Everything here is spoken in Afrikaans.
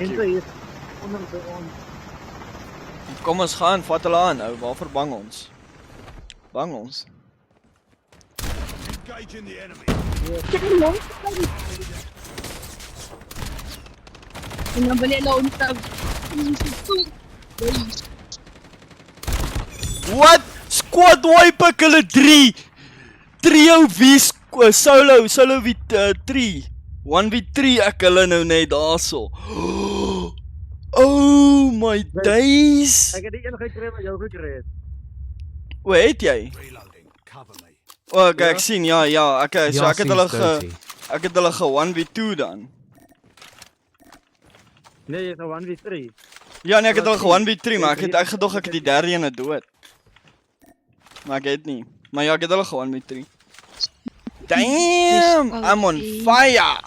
Mense hier onder by ons. Kom ons gaan, vat hulle aan, ou. Waarvoor bang ons? Bang ons. Engaging the enemy. En dan wil jy nou ontstap. What? Squad wipe ek hulle 3. Trio v solo v 3. 1v3 ek hulle nou net daarso. Oh my days. Ek het die een gekry wat jou gekry het. Hoe het jy? Reloading. Cover me. Okay, ek sien, ja, okay, so ek het hulle dirty. ek het hulle 1v2 dan. Nee, jy is 'n 1v3. Ja, nee, ek het hulle 1v3, maar ek gedog ek het die derde ene dood. Maar ek het nie. Maar ja, ek het hulle 1v3. Damn, I'm on fire.